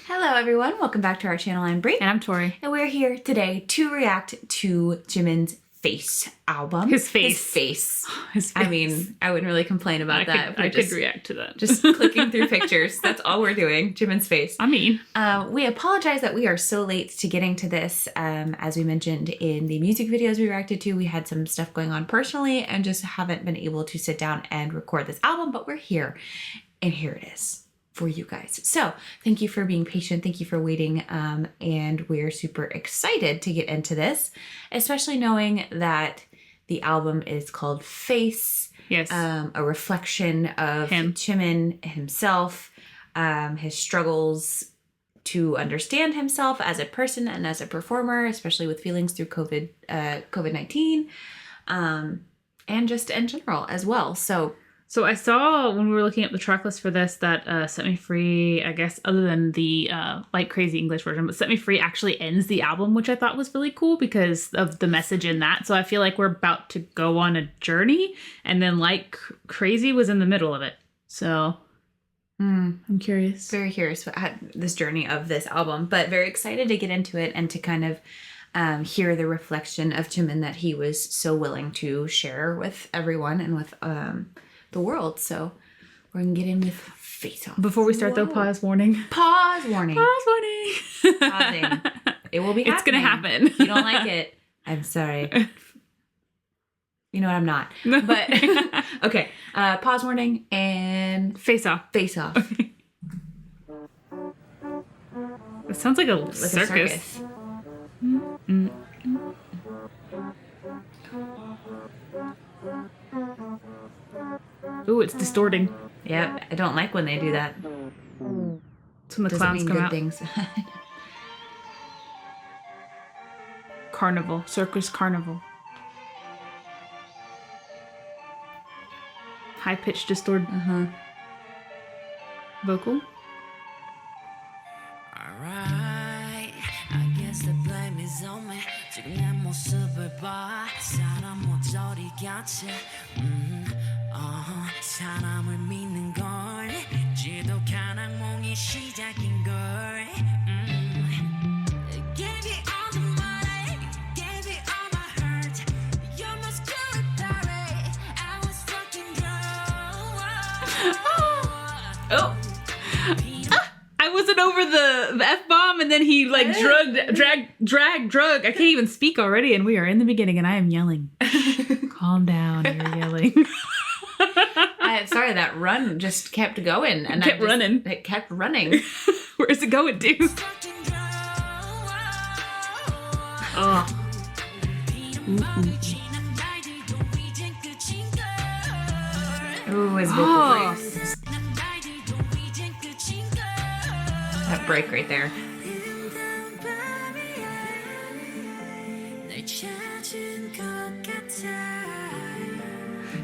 Hello everyone, welcome back to our channel. I'm Brie. And I'm Tori. And we're here today to react to Jimin's Face album. His face. His face. I mean, I wouldn't really complain about that. I could react to that. Just clicking through pictures. That's all we're doing. Jimin's face. I mean. We apologize that we are so late to getting to this. As we mentioned in the music videos we reacted to, we had some stuff going on personally and just haven't been able to sit down and record this album, but we're here. And here it is for you guys. So thank you for being patient. Thank you for waiting. And we're super excited to get into this, especially knowing that the album is called Face. Yes. A reflection of Jimin himself, his struggles to understand himself as a person and as a performer, especially with feelings through COVID-19, and just in general as well. So I saw when we were looking at the track list for this that Set Me Free, I guess, other than the like Crazy English version, but Set Me Free actually ends the album, which I thought was really cool because of the message in that. So I feel like we're about to go on a journey, and then Like Crazy was in the middle of it. So I'm curious. Very curious about this journey of this album, but very excited to get into it and to kind of hear the reflection of Jimin that he was so willing to share with everyone and with the world. So we're gonna get in with Face Off. Before we start though, pause warning. Pause warning. Pause warning. Pausing. It will be happening. It's gonna happen. If you don't like it, I'm sorry. You know what? I'm not. But okay. Pause warning and Face Off. Face Off. Okay. It sounds like a circus. Ooh, it's distorting. Yep, I don't like when they do that. It's when the clowns come out. Things. Carnival. Circus carnival. High-pitched distorted vocal. Alright, I guess the blame is on me. 지금 내 모습을 봐. 사람 모조리 같이. 사람을 믿는 걸 지독한 악몽이 시작인 걸. Gave you all the money, gave you all my hurt. You're my spirit party. I was fucking drunk. Oh. I wasn't over the F-bomb, and then he like drug. I can't even speak already, and we are in the beginning, and I am yelling. Calm down, you're yelling. Sorry, that run just kept going. And It kept running. Where's it going to? Oh. Ooh, his vocal breaks. That break right there.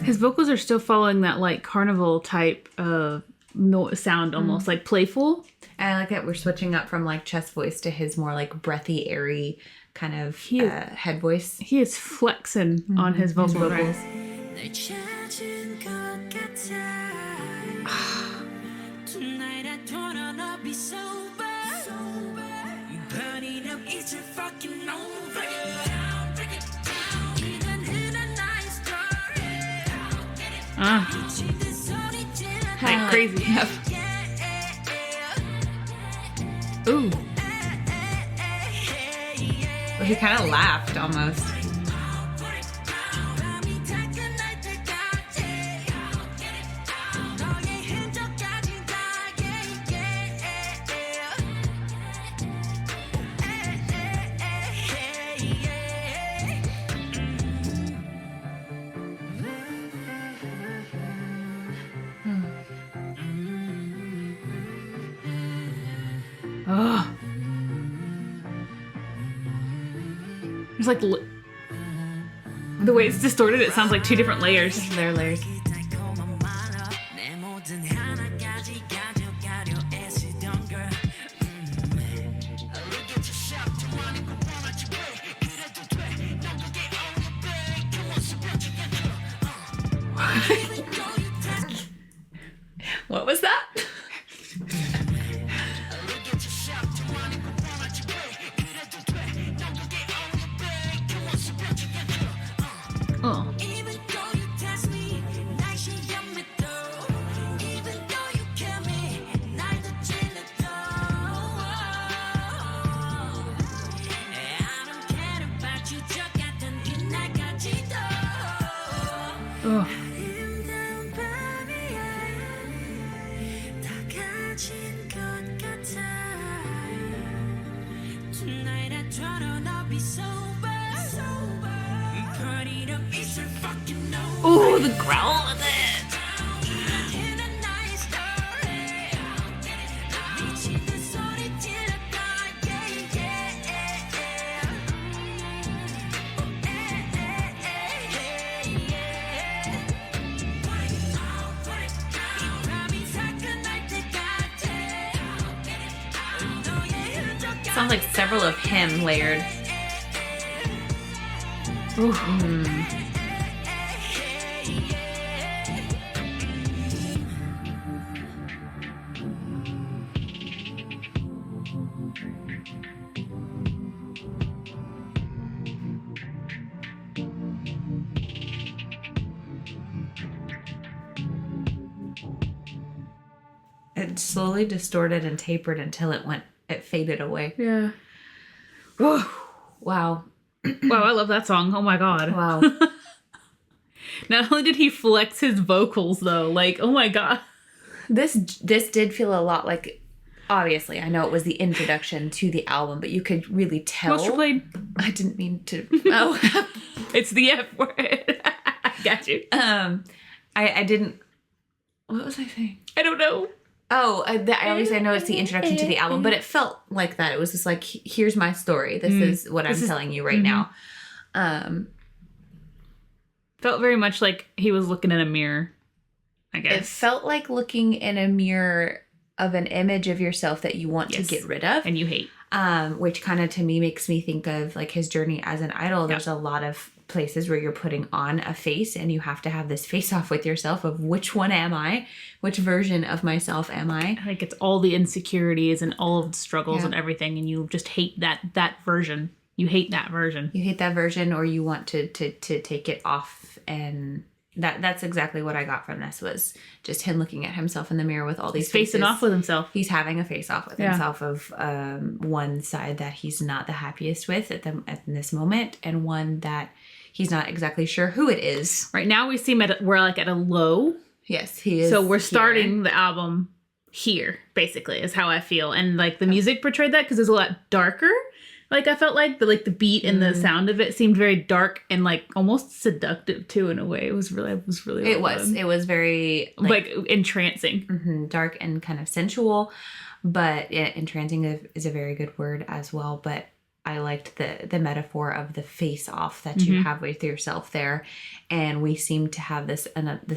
His vocals are still following that like carnival type of sound, almost like playful. And I like that we're switching up from like chest voice to his more like breathy, airy kind of head voice. He is flexing on his vocals. Like crazy. Yep. Ooh. Well, he kind of laughed almost. Oh. There's like the way it's distorted, it sounds like two different layers. There are layers. What was that? Ooh, the growl with it. Sounds like several of him layered. Ooh. It slowly distorted and tapered until it faded away. Yeah. Wow. Wow, I love that song. Oh my god. Wow. Not only did he flex his vocals though, like, oh my god. This did feel a lot like, obviously, I know it was the introduction to the album, but you could really tell. Monster Blade. I didn't mean to. Oh. It's the F word. Got you. I didn't. What was I saying? I don't know. Oh, obviously I know it's the introduction to the album, but it felt like that. It was just like, here's my story. This is what I'm telling you right now. Felt very much like he was looking in a mirror, I guess. It felt like looking in a mirror of an image of yourself that you want to get rid of. And you hate. Which kind of to me makes me think of like his journey as an idol. There's a lot of places where you're putting on a face and you have to have this face off with yourself of which one am I? Which version of myself am I? Like it's all the insecurities and all of the struggles and everything, and you just hate that version. You hate that version. You hate that version, or you want to take it off, and that's exactly what I got from this, was just him looking at himself in the mirror with all these faces. Facing off with himself. He's having a face off with himself of one side that he's not the happiest with at this moment, and one that he's not exactly sure who it is. Right now we see him we're like at a low. Yes, he is. So we're starting the album here, basically, is how I feel. And like the music portrayed that because it's a lot darker. Like I felt like the beat and the sound of it seemed very dark and like almost seductive too in a way. It was really It was very like entrancing. Dark and kind of sensual, but entrancing is a very good word as well. But I liked the metaphor of the face off that you have with yourself there. And we seem to have this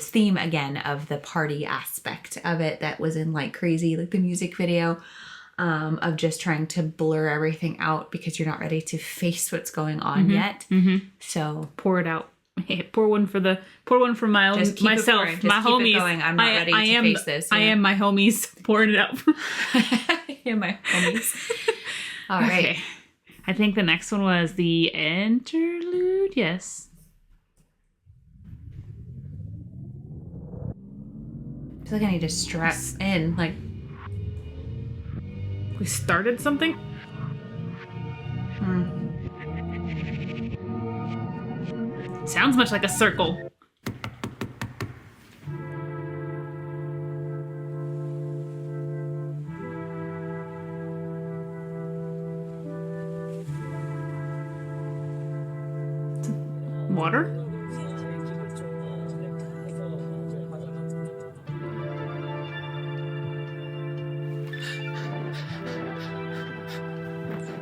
theme again of the party aspect of it that was in like crazy, like the music video, of just trying to blur everything out because you're not ready to face what's going on yet. So pour it out. Pour one for my own, myself, my homies. It going. I'm not ready to face this. I am my homies pouring it out. I am my homies. All right. Okay. I think the next one was the Interlude. Yes. I feel like I need to strap in. Like, we started something? Sounds much like a circle. Water?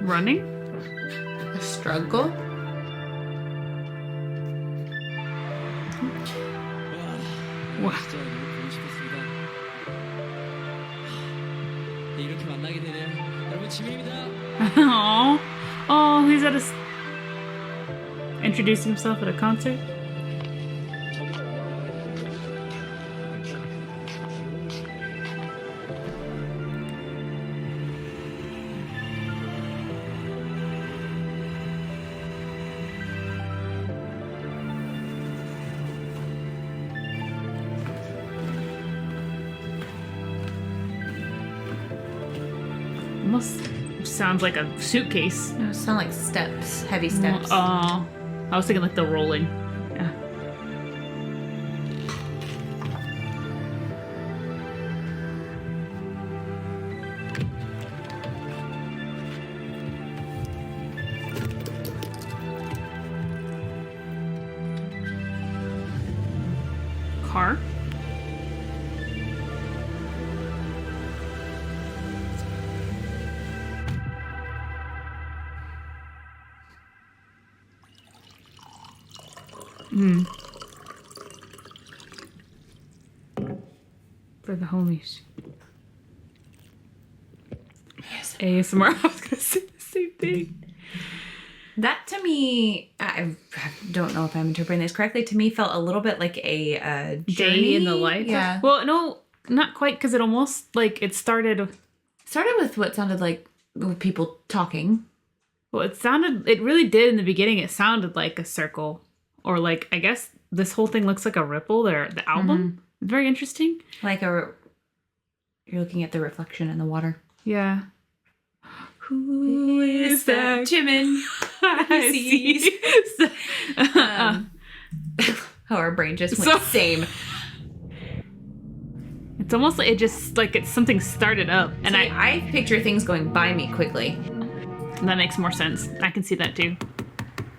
Running? a struggle. 와. 진짜 너무 보고 싶었습니다. 네, 이렇게 만나게 되네요. 여러분 지민입니다. Oh, he's at introducing himself at a concert. Almost sounds like a suitcase. No, it sound like steps, heavy steps. Oh, I was thinking like the rolling. Yeah. For the homies. Yes. ASMR. I was gonna say the same thing. That to me, I don't know if I'm interpreting this correctly. To me, felt a little bit like a journey Day in the life. Yeah. Well, no, not quite, because it almost like it started. Started with what sounded like people talking. Well, it really did in the beginning. It sounded like a circle, or like, I guess this whole thing looks like a ripple. The album. Very interesting. Like you're looking at the reflection in the water. Yeah. Who is that? Jimin. I see. How our brain just went same. It's almost like it's something started up, and See, I picture things going by me quickly. that makes more sense. I can see that too.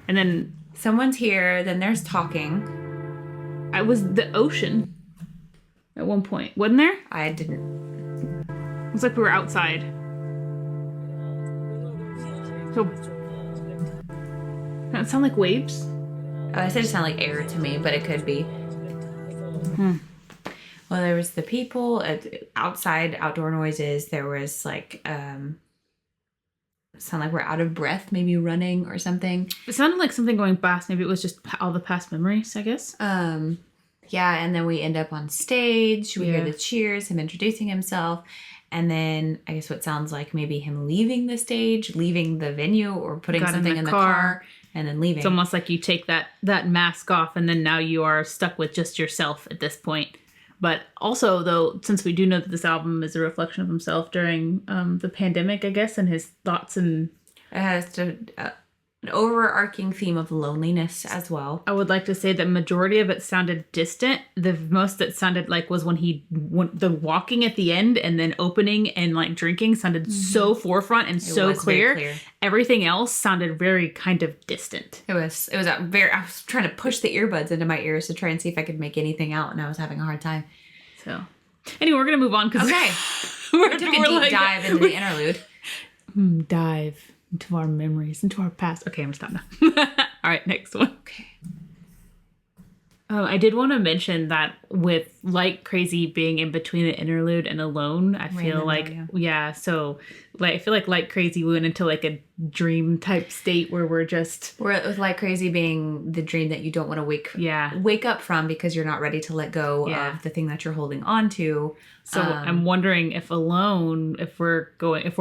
And then Someone's here, then there's talking. I was the ocean at one point, wasn't there? I didn't. It was like we were outside. So does that sound like waves? I said it sounded like air to me, but it could be. Well, there was the people outside, outdoor noises. There was like, sound like we're out of breath, maybe running or something. It sounded like something going past. Maybe it was just all the past memories, I guess. Yeah, and then we end up on stage. We hear Yeah. the cheers, him introducing himself. And then I guess what sounds like maybe him leaving the stage, leaving the venue, or putting Got in something the in the car. car and then leaving. It's almost like you take that mask off, and then now you are stuck with just yourself at this point. But also, though, since we do know that this album is a reflection of himself during the pandemic, I guess, and his thoughts, and It has an overarching theme of loneliness as well. I would like to say that majority of it sounded distant. The most that sounded like was when the walking at the end and then opening and like drinking sounded so forefront and so was very clear. clear. Everything else sounded very kind of distant. It was I was trying to push the earbuds into my ears to try and see if I could make anything out, and I was having a hard time. So, anyway, we're gonna move on because Okay. we We took a deep dive into the interlude. dive into our memories, into our past. Okay, I'm gonna stop now. All right, next one. Okay. I did want to mention that with Like Crazy being in between the interlude and Alone, I feel Random, like, yeah. so like I feel like Crazy we went into like a dream type state where we're just, Where with Like Crazy being the dream that you don't want to wake up from because you're not ready to let go Yeah. of the thing that you're holding on to. So I'm wondering if Alone, if we're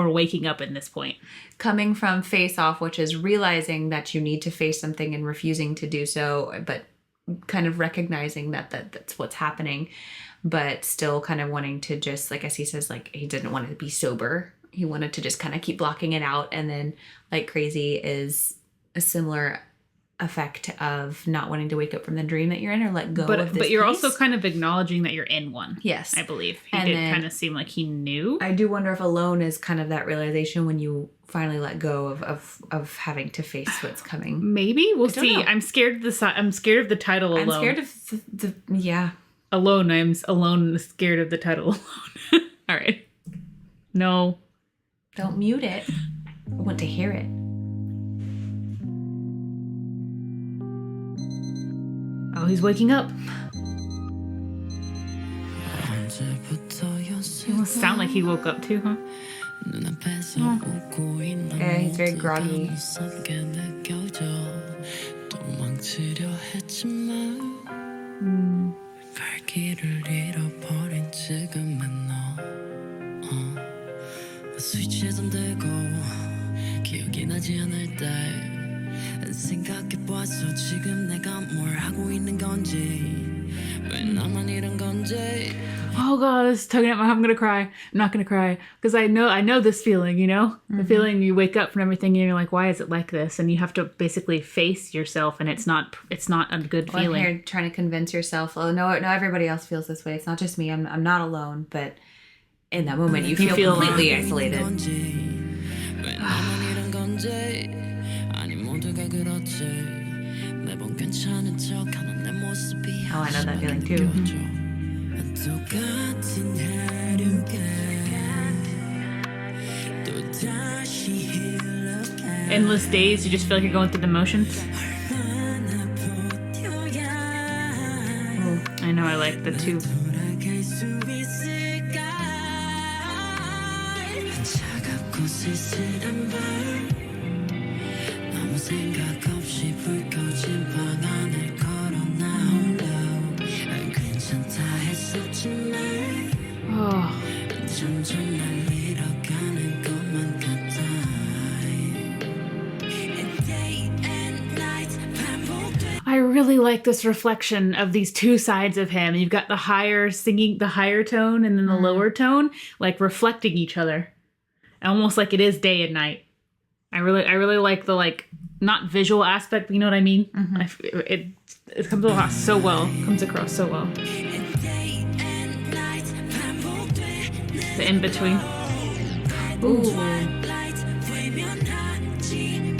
waking up in this point. Coming from Face Off, which is realizing that you need to face something and refusing to do so, but kind of recognizing that's what's happening, but still kind of wanting to just, like, as he says, like, he didn't want to be sober. He wanted to just kind of keep blocking it out. And then Like Crazy is a similar effect of not wanting to wake up from the dream that you're in or let go of this But you're piece. also kind of acknowledging that you're in one. Yes. I believe. He And did then- kind of seem like he knew. I do wonder if Alone is kind of that realization when you finally let go of having to face what's coming. Maybe we'll don't see. know. I'm scared of the title Alone. I'm scared of yeah. Alone. I'm alone. Scared of the title Alone. All right. No. Don't mute it. I want to hear it. Oh, he's waking up. He almost sound like he woke up too, huh? Yeah, he's very groggy. 스위치해선되고 기억이 나지 않을 때 생각해봐서 지금 내가 뭘 하고 있는 건지 왜 나만 이런 건지 Oh god, it's tugging at my. I'm gonna cry. I'm not gonna cry because I know this feeling. You know, the feeling you wake up from everything and you're like, why is it like this? And you have to basically face yourself, and it's not a good Well, feeling. here trying to convince yourself, oh no, everybody else feels this way. It's not just me. I'm not alone. But in that moment, you feel completely isolated. 왜 나만 이런 건지 아니 모두가 그렇지 매번 괜찮은 척하는 내 모습이 Oh, I know that feeling too. 똑같은 하루가 또 다시 흘러가 Endless days. You just feel like you're going through the motions. 얼마나 버텨야 know I like the two. 돌아갈 수 있을까 차갑고 쓸쓸한 밤 아무 생각 없이 불 꺼진 방 안을 걸어 나 홀로 괜찮다 했었지만 Oh, 점점 날 잃어가는 것만 같아 Day and night 반복돼 I really like this reflection of these two sides of him. You've got the higher singing, the higher tone, and then the lower tone, like reflecting each other, almost like it is day and night. I really like the like not visual aspect, but you know what I mean. It comes across so well. Comes across so well. Day and night 반복돼 The in between. Ooh. Twilight 외면하지만 Day and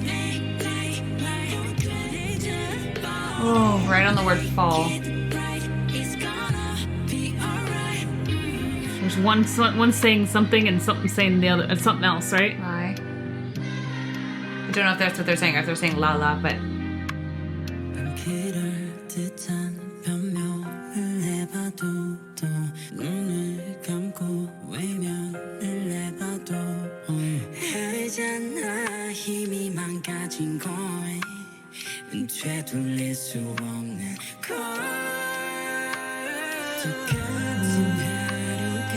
night 반복돼 Oh, right on the word fall. Right, it's gonna be alright There's one saying something and something saying the other, and something else, right? I don't know if that's what they're saying or if they're saying la la, but 그럴 듯한 변명을 해봐도 또 눈을 감고 외면을 해봐도 알잖아 힘이 망가진 걸 되돌릴 수 없는 걸 똑같은 하루가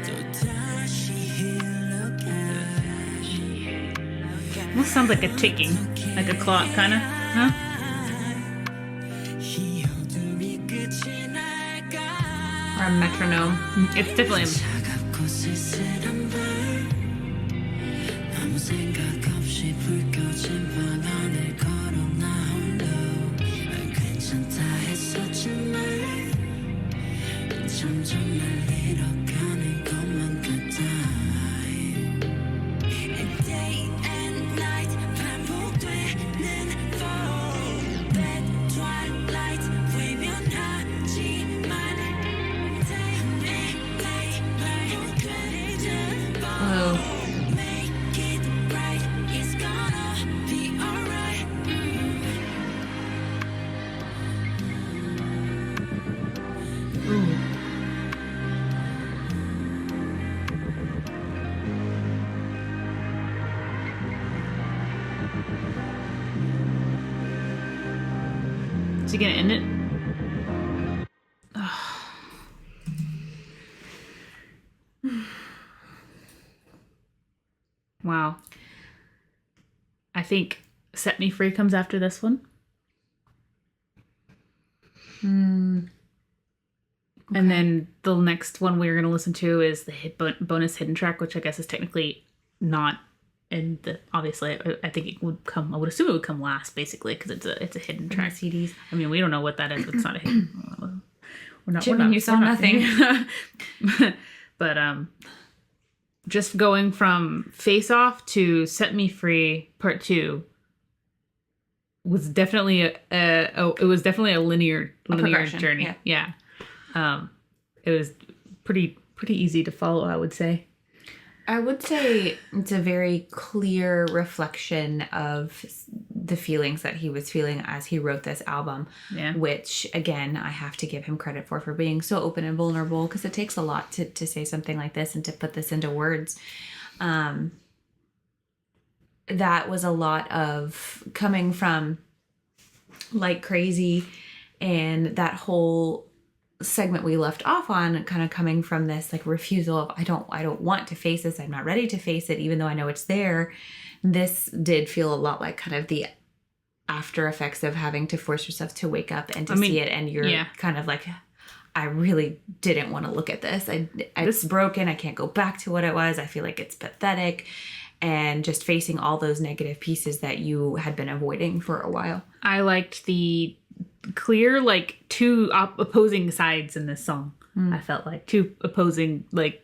또다시 흘러가 Almost sounds like a ticking, like a clock, kind of. Huh? 이 어둠이 끝이 날까 or a metronome. It's definitely. 차갑고 쓸쓸한 밤 아무 생각 없이 불 꺼진 방 안을 걸어 나 홀로 괜찮다 했었지만 점점 날 잃어가는 것만 같아 Day and night 반복되는 fall Red twilight 외면하지만 Day and night 반복되는 fall Oh, Make it right, it's gonna be alright Is he gonna end it? Wow. I think Set Me Free comes after this one. And then the next one we're going to listen to is the bonus hidden track, which I guess is technically not in the. Obviously, I think it would come. I would assume it would come last, basically, because it's a hidden track. CDs. I mean, we don't know what that is. But it's not a hidden. Jimin, you saw nothing. But just going from Face Off to Set Me Free Part 2 was definitely it was definitely a linear progression, journey. Yeah. It was pretty easy to follow, I would say. I would say it's a very clear reflection of the feelings that he was feeling as he wrote this album, Yeah. which again, I have to give him credit for being so open and vulnerable, because it takes a lot to say something like this and to put this into words. That was a lot of coming from Like Crazy, and that whole segment we left off on kind of coming from this like refusal of I don't want to face this, I'm not ready to face it even though I know it's there. This did feel a lot like kind of the after effects of having to force yourself to wake up and to see it, and you're kind of like, I really didn't want to look at this. It's broken. I can't go back to what it was. I feel like it's pathetic, and just facing all those negative pieces that you had been avoiding for a while. I liked the clear like two opposing sides in this song. I felt like two opposing like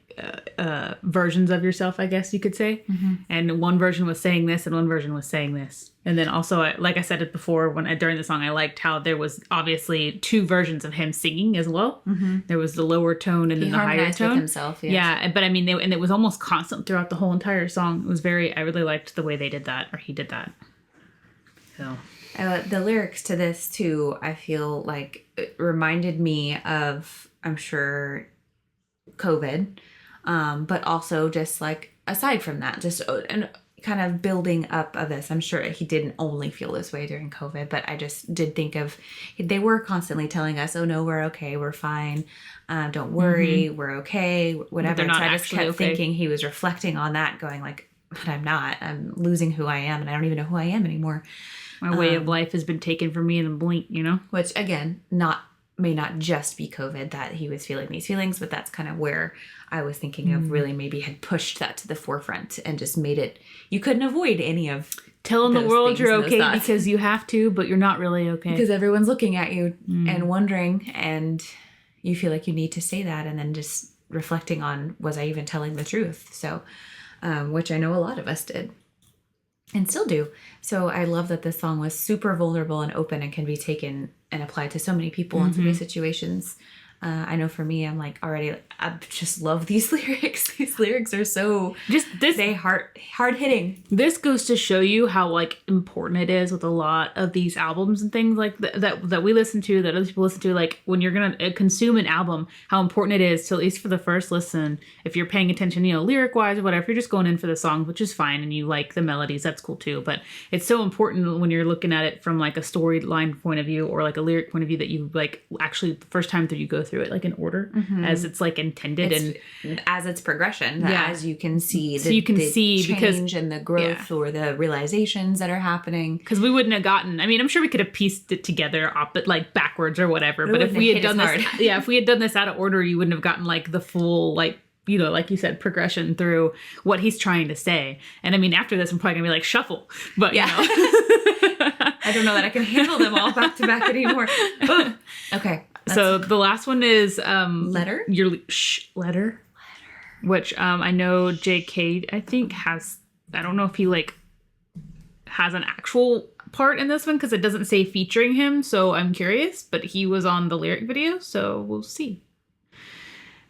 versions of yourself, I guess you could say. And one version was saying this and one version was saying this. And then also, like I said it before, during the song, I liked how there was obviously two versions of him singing as well. There was the lower tone and then the higher tone. With himself, yes. Yeah, but I mean, and it was almost constant throughout the whole entire song. It was I really liked the way they did that, or he did that. So. The lyrics to this too, I feel like it reminded me of, I'm sure, COVID, but also just like aside from that, just and kind of building up of this. I'm sure he didn't only feel this way during COVID, but I just did think of, they were constantly telling us, oh no, we're okay, we're fine, don't worry, we're okay, whatever. they're not So I just actually kept okay. thinking he was reflecting on that, going like, but I'm not, I'm losing who I am, and I don't even know who I am anymore. My way of life has been taken from me in a blink, you know? Which again, may not just be COVID that he was feeling these feelings, but that's kind of where I was thinking of really maybe had pushed that to the forefront and just made it, you couldn't avoid any of Telling the those world things you're and those okay thoughts. because you have to, but you're not really okay. because everyone's looking at you and wondering, and you feel like you need to say that, and then just reflecting on, was I even telling the truth? So, which I know a lot of us did and still do. So I love that this song was super vulnerable and open and can be taken and applied to so many people in so many situations. I know for me, I'm like already, I just love these lyrics. These lyrics are so Just this they hard hitting. This goes to show you how like important it is with a lot of these albums and things like that we listen to, that other people listen to. Like when you're gonna consume an album, how important it is to, at least for the first listen, if you're paying attention, you know, lyric wise or whatever, if you're just going in for the songs, which is fine, and you like the melodies, that's cool too. But it's so important when you're looking at it from like a storyline point of view or like a lyric point of view, that you like actually the first time through you go through it like in order as it's like intended, and as its progression, as you can see, so you can see change because and the growth or the realizations that are happening. because we wouldn't have gotten, I mean, I'm sure we could have pieced it together like backwards or whatever, but if wouldn't we have had hit done as this hard. if we had done this out of order, you wouldn't have gotten like the full, like, you know, like you said, progression through what he's trying to say. And I mean, after this I'm probably gonna be like shuffle, but Yeah. you know. I don't know that I can handle them all back to back anymore. Ugh. Okay. So the last one is Letter? Your letter, which I know JK I think has, I don't know if he like has an actual part in this one because it doesn't say featuring him, so I'm curious, but he was on the lyric video, so we'll see.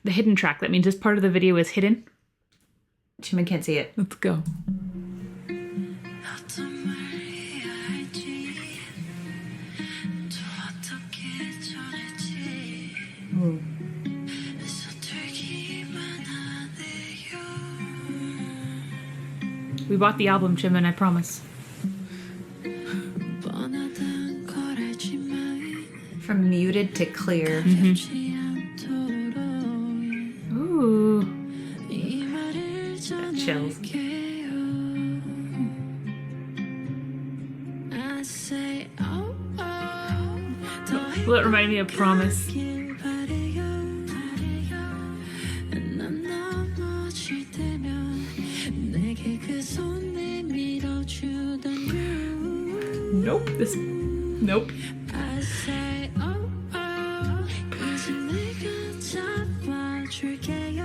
The hidden track, that means this part of the video is hidden. Jimin can't see it. Let's go. 어떤 말이 할지 또 어떻게 전할지 서툴기만 하네요. We bought the album, Jimin, I promise. 뻔하단 걸 알지만 From muted to clear. 지 않도록 Ooh. 이 말을 chills. 전할게요. I say oh oh 더 Well, that reminded me of Promise. 행복하길 바래요. 난 넘어질 때면 내게 그 손 내밀어주던 you. Nope. Nope. I say oh oh 이제 내가 잡아줄게요.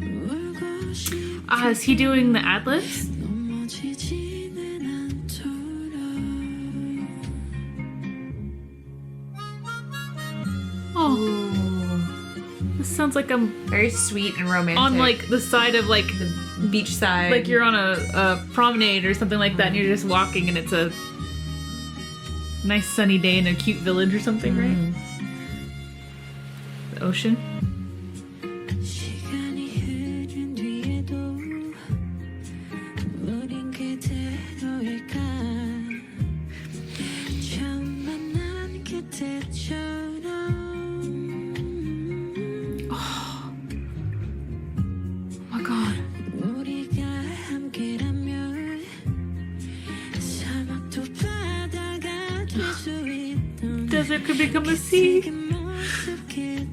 울고 싶 Ah, is he doing the ad-libs? 넘어지지는 않도록. Oh. This sounds like I'm Very sweet and romantic. on like the side of like the beach side. like you're on a promenade or something like that, and you're just walking, and it's a nice sunny day in a cute village or something, right? The ocean. 시간이 흐른 뒤에도 우린 그대로일까. 처음 만난 그때처럼. Oh my god. 우리가 함께라면 사막도 바다가 될 수 있던 Desert could become a sea. 그 모습 그대로.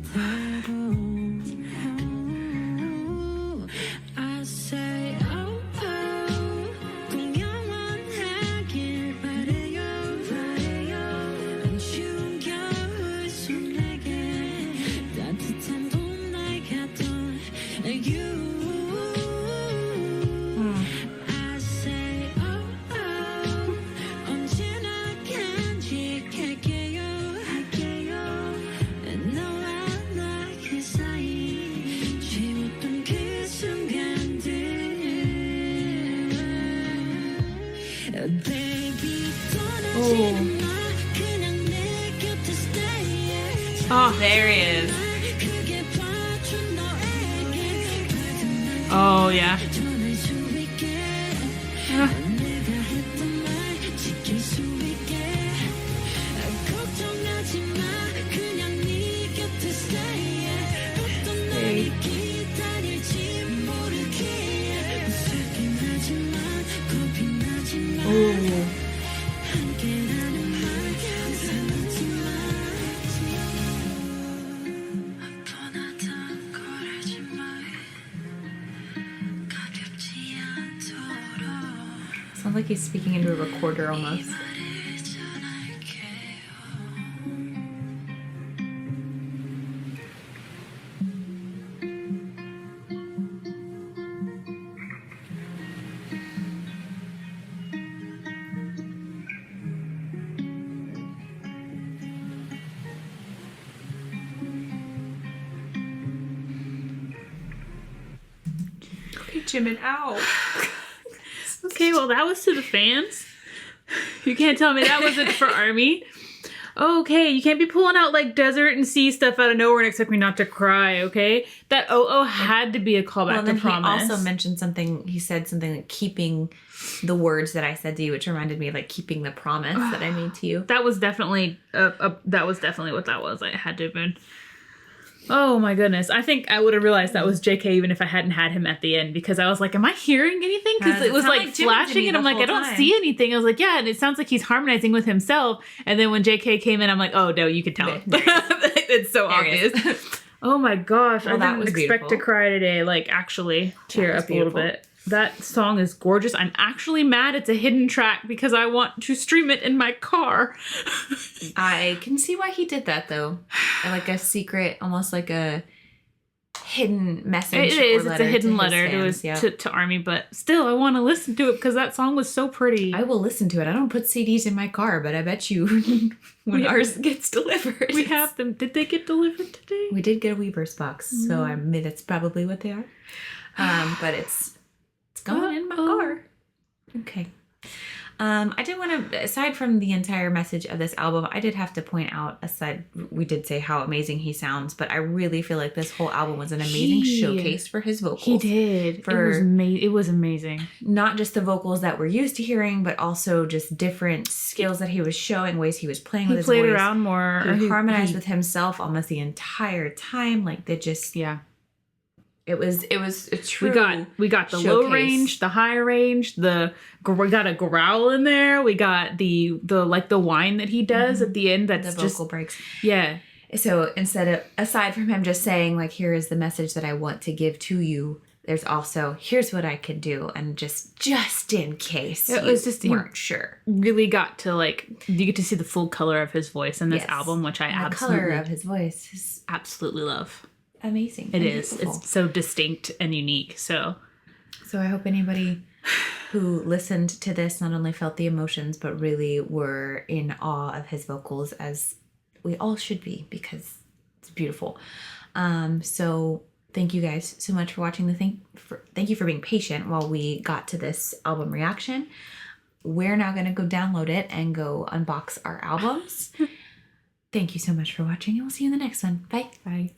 I say oh oh 꼭 영원하길 바래요. 안 추운 겨울 속 내게 따뜻한 봄날 같던 you. I say oh oh 언제나 간직할게요. Oh, There he is. oh yeah. Sounds like he's speaking into a recorder almost. Okay, Jimin, ow. Okay, well, that was to the fans. You can't tell me that wasn't for ARMY. Okay, you can't be pulling out like desert and sea stuff out of nowhere and expect me not to cry, okay? That oh had to be a callback Well, to then Promise. he also mentioned something. He said something like keeping the words that I said to you, which reminded me of like keeping the promise that I made to you. That was definitely that was definitely what that was. It had to have been. Oh my goodness. I think I would have realized that was JK even if I hadn't had him at the end, because I was like, am I hearing anything? Because it was sound like like Jimin to flashing me and I'm the like, whole I don't time. see anything. I was like, yeah, and it sounds like he's harmonizing with himself. And then when JK came in, I'm like, oh no, you could tell. There It's so There he obvious. is. Oh my gosh. Well, I that didn't was expect beautiful. to cry today. Like actually tear was up a little beautiful. bit. That song is gorgeous. I'm actually mad it's a hidden track because I want to stream it in my car. I can see why he did that though. Like a secret, almost like a hidden message. It is. Or It's a letter hidden his letter fans, to ARMY, but still, I want to listen to it because that song was so pretty. I will listen to it. I don't put CDs in my car, but I bet you when ours gets delivered. We have them. Did they get delivered today? We did get a Weavers box, so I mean that's probably what they are. But it's going in my car. Okay. I did want to, aside from the entire message of this album, I did have to point out, we did say how amazing he sounds, but I really feel like this whole album was an amazing showcase for his vocals. He did. It was amazing. Not just the vocals that we're used to hearing, but also just different skills that he was showing, ways he was playing He with his played voice. around more. He harmonized with himself almost the entire time. Like they just, Yeah. it was a true. We got the low showcase. range, the high range, we got a growl in there. We got the whine that he does at the end. That's the just vocal breaks. yeah. So aside from him just saying like, here is the message that I want to give to you, there's also, here's what I could do. And just in case It you was just- weren't sure. Really got to you get to see the full color of his voice in this Yes. album, which I And the absolutely color of his voice is absolutely love. amazing. It and is. beautiful. It's so distinct and unique. So So I hope anybody who listened to this not only felt the emotions, but really were in awe of his vocals, as we all should be, because it's beautiful. So thank you guys so much for watching thank you for being patient while we got to this album reaction. We're now going to go download it and go unbox our albums. Thank you so much for watching, and we'll see you in the next one. Bye. bye.